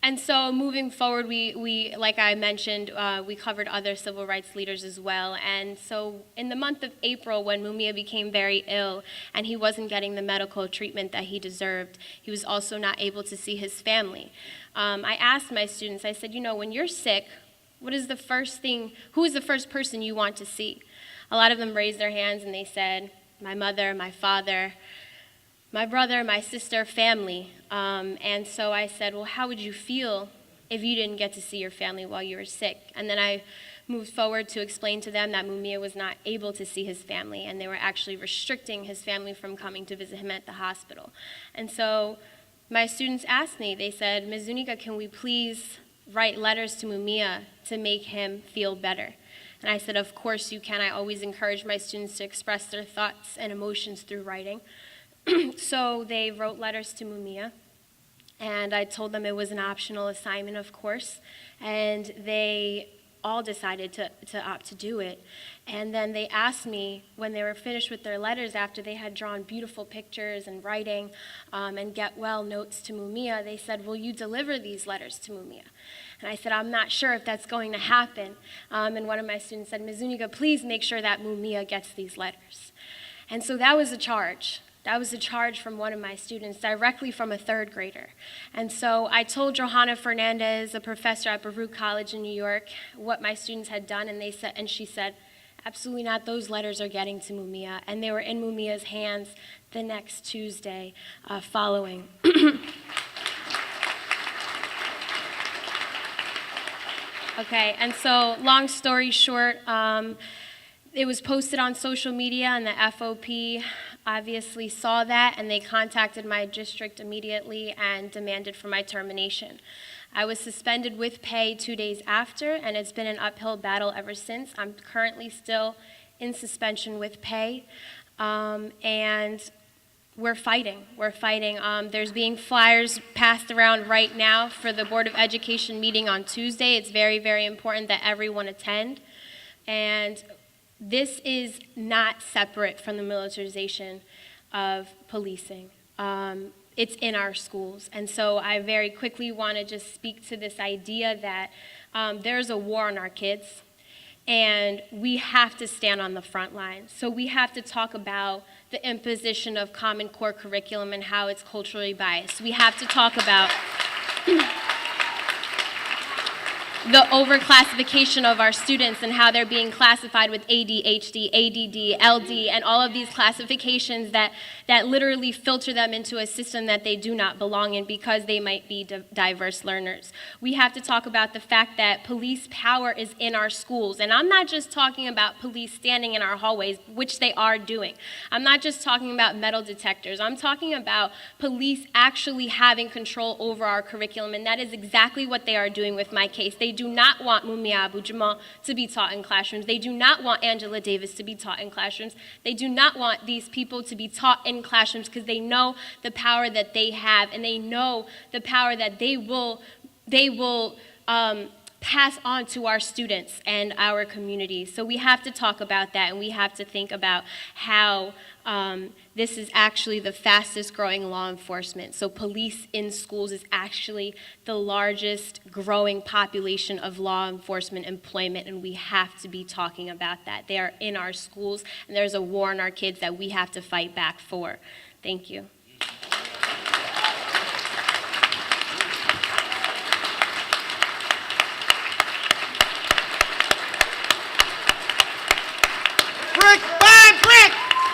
And so moving forward, we like I mentioned, we covered other civil rights leaders as well. And so in the month of April, when Mumia became very ill and he wasn't getting the medical treatment that he deserved, he was also not able to see his family. I asked my students, I said, when you're sick, who is the first person you want to see? A lot of them raised their hands and they said, my mother, my father, my brother, my sister, family. And so I said, well, how would you feel if you didn't get to see your family while you were sick? And then I moved forward to explain to them that Mumia was not able to see his family, and they were actually restricting his family from coming to visit him at the hospital. And so my students asked me, they said, Ms. Zuniga, can we please write letters to Mumia to make him feel better? And I said, of course you can. I always encourage my students to express their thoughts and emotions through writing. So they wrote letters to Mumia, and I told them it was an optional assignment, of course, and they all decided to opt to do it. And then they asked me, when they were finished with their letters, after they had drawn beautiful pictures and writing and get well notes to Mumia, they said, will you deliver these letters to Mumia? And I said, I'm not sure if that's going to happen. And one of my students said, Ms. Zuniga, please make sure that Mumia gets these letters. And so that was a charge. That was a charge from one of my students, directly from a third grader. And so I told Johanna Fernandez, a professor at Baruch College in New York, what my students had done, and she said, absolutely not, those letters are getting to Mumia. And they were in Mumia's hands the next Tuesday following. Okay, and so long story short, it was posted on social media, and the FOP obviously saw that, and they contacted my district immediately and demanded for my termination. I was suspended with pay 2 days after, and it's been an uphill battle ever since. I'm currently still in suspension with pay, and we're fighting. We're fighting. There's being flyers passed around right now for the Board of Education meeting on Tuesday. It's very, very important that everyone attend. And this is not separate from the militarization of policing. It's in our schools. And so I very quickly want to just speak to this idea that there's a war on our kids, and we have to stand on the front lines. So we have to talk about the imposition of Common Core curriculum and how it's culturally biased. We have to talk about the overclassification of our students and how they're being classified with ADHD, ADD, LD, and all of these classifications that literally filter them into a system that they do not belong in because they might be diverse learners. We have to talk about the fact that police power is in our schools. And I'm not just talking about police standing in our hallways, which they are doing. I'm not just talking about metal detectors. I'm talking about police actually having control over our curriculum, and that is exactly what they are doing with my case. They do not want Mumia Abu-Jamal to be taught in classrooms. They do not want Angela Davis to be taught in classrooms. They do not want these people to be taught in classrooms because they know the power that they have, and they know the power that they will pass on to our students and our communities. So we have to talk about that, and we have to think about how this is actually the fastest growing law enforcement. So police in schools is actually the largest growing population of law enforcement employment, and we have to be talking about that. They are in our schools, and there's a war on our kids that we have to fight back for. Thank you.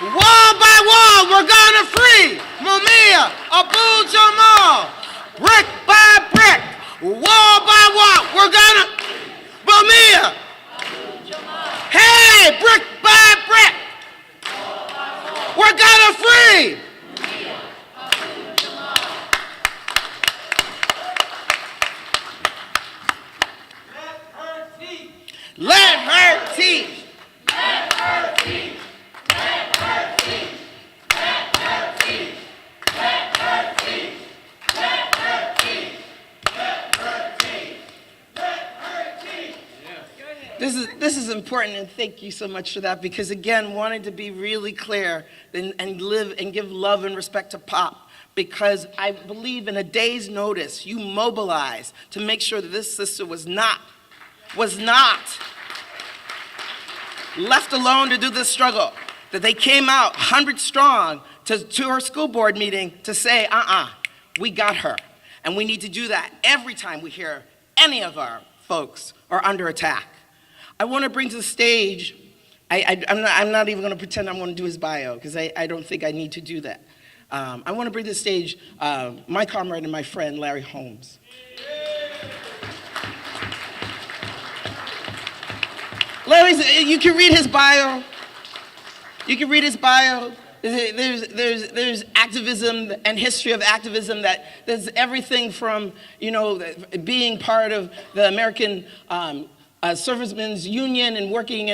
Wall by wall, we're gonna free Mumia Abu-Jamal. Brick by brick, wall by wall, we're gonna Mumia Abu-Jamal. Hey, brick by brick, we're gonna free Mumia Abu-Jamal. Let her teach. Let her teach. This is important, and thank you so much for that, because again, wanted to be really clear and live and give love and respect to Pop. because I believe in a day's notice, you mobilized to make sure that this sister was not left alone to do this struggle, that they came out 100 strong to her school board meeting to say, we got her. And we need to do that every time we hear any of our folks are under attack. I want to bring to the stage, I'm not even going to pretend I'm going to do his bio, because I don't think I need to do that. I want to bring to the stage my comrade and my friend, Larry Holmes. Larry's, you can read his bio. You can read his bio. There's activism and history of activism that there's everything from, being part of the American Servicemen's Union and working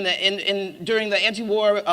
during the anti-war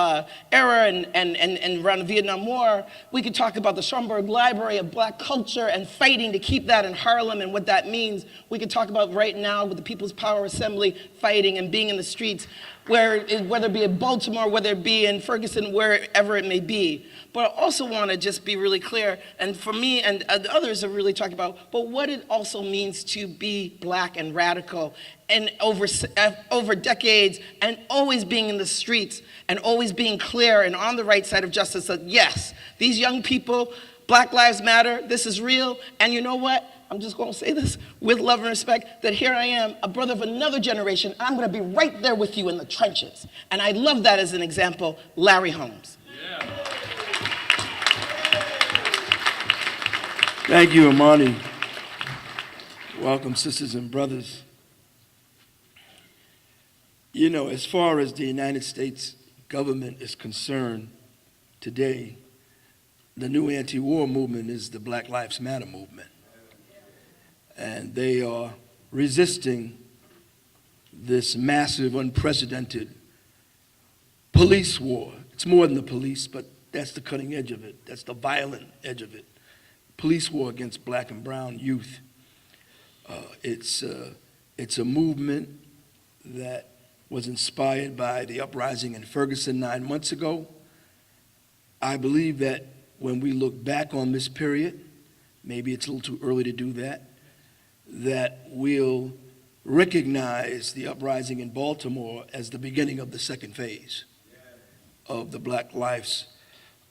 era and around the Vietnam War. We could talk about the Schomburg Library of Black culture and fighting to keep that in Harlem and what that means. We could talk about right now with the People's Power Assembly fighting and being in the streets, whether it be in Baltimore, whether it be in Ferguson, wherever it may be. But I also want to just be really clear, and for me and others are really talking about, but what it also means to be Black and radical and over decades, and always being in the streets and always being clear and on the right side of justice that yes, these young people, Black Lives Matter, this is real, and you know what? I'm just going to say this with love and respect, that here I am, a brother of another generation. I'm going to be right there with you in the trenches. And I love that as an example, Larry Holmes. Yeah. Thank you, Amani. Welcome, sisters and brothers. As far as the United States government is concerned today, the new anti-war movement is the Black Lives Matter movement. And they are resisting this massive, unprecedented police war. It's more than the police, but that's the cutting edge of it. That's the violent edge of it. Police war against Black and brown youth. It's a movement that was inspired by the uprising in Ferguson 9 months ago. I believe that when we look back on this period, maybe it's a little too early to do that we'll recognize the uprising in Baltimore as the beginning of the second phase of the Black Lives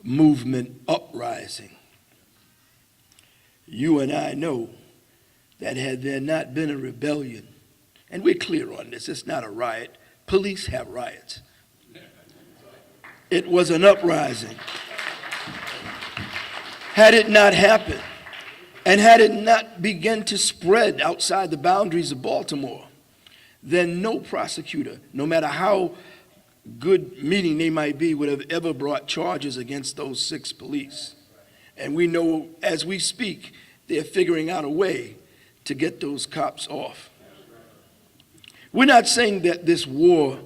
Movement uprising. You and I know that had there not been a rebellion, and we're clear on this, it's not a riot. Police have riots. It was an uprising. Had it not happened, and had it not begun to spread outside the boundaries of Baltimore, then no prosecutor, no matter how good meaning they might be, would have ever brought charges against those 6 police. And we know as we speak, they're figuring out a way to get those cops off. We're not saying that this war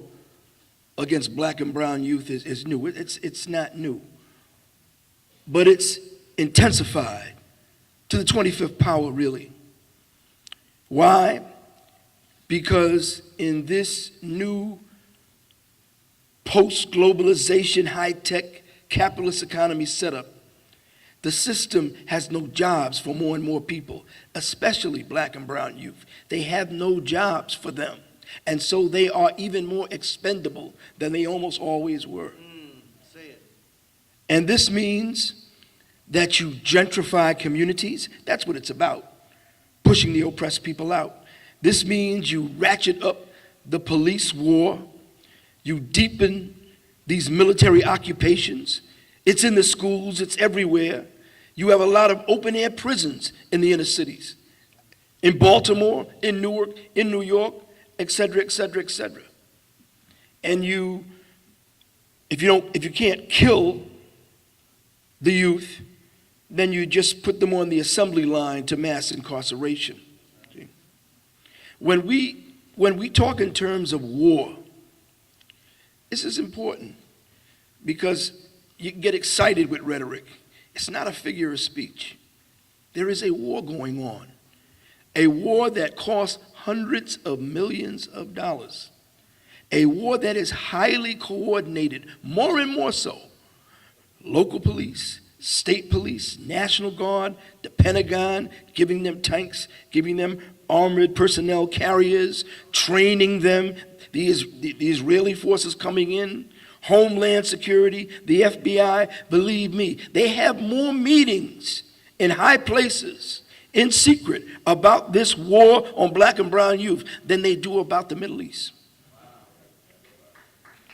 against Black and brown youth is new. It's not new. But it's intensified to the 25th power, really. Why? Because in this new post-globalization, high-tech, capitalist economy setup, the system has no jobs for more and more people, especially Black and brown youth. They have no jobs for them. And so they are even more expendable than they almost always were. Say it. And this means that you gentrify communities. That's what it's about, pushing the oppressed people out. This means you ratchet up the police war. You deepen these military occupations. It's in the schools, it's everywhere. You have a lot of open-air prisons in the inner cities, in Baltimore, in Newark, in New York, et cetera, et cetera, et cetera. And if you can't kill the youth, then you just put them on the assembly line to mass incarceration. See? When we talk in terms of war, this is important because you get excited with rhetoric. It's not a figure of speech. There is a war going on, a war that costs hundreds of millions of dollars, a war that is highly coordinated, more and more so. Local police, state police, National Guard, the Pentagon, giving them tanks, giving them armored personnel carriers, training them, the Israeli forces coming in, Homeland Security, the FBI. Believe me, they have more meetings in high places, in secret, about this war on black and brown youth than they do about the Middle East.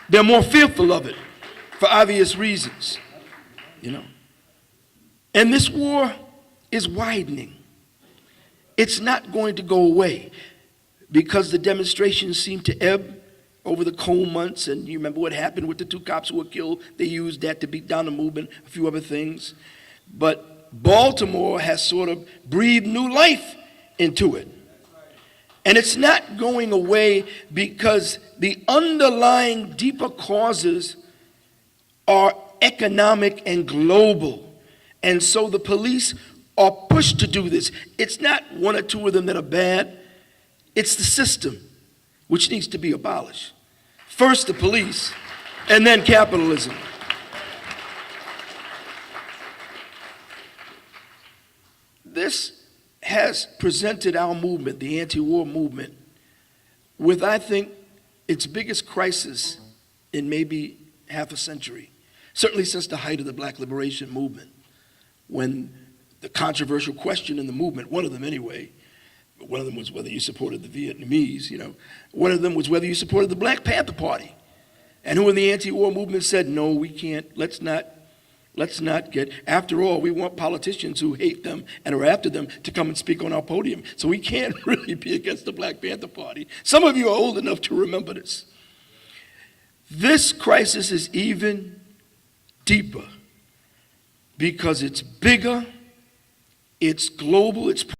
They're more fearful of it for obvious reasons, you know. And this war is widening. It's not going to go away because the demonstrations seem to ebb over the cold months. And you remember what happened with the 2 cops who were killed. They used that to beat down the movement, a few other things. But Baltimore has sort of breathed new life into it. And it's not going away because the underlying deeper causes are economic and global. And so the police are pushed to do this. It's not 1 or 2 of them that are bad. It's the system, which needs to be abolished. First the police, and then capitalism. This has presented our movement, the anti-war movement, with, I think, its biggest crisis in maybe half a century, certainly since the height of the Black Liberation Movement, when the controversial question in the movement, one of them anyway, one of them was whether you supported the Vietnamese, you know, one of them was whether you supported the Black Panther Party, and who in the anti-war movement said, no, we can't, let's not get, after all, we want politicians who hate them and are after them to come and speak on our podium. So we can't really be against the Black Panther Party. Some of you are old enough to remember this. This crisis is even deeper because it's bigger, it's global, it's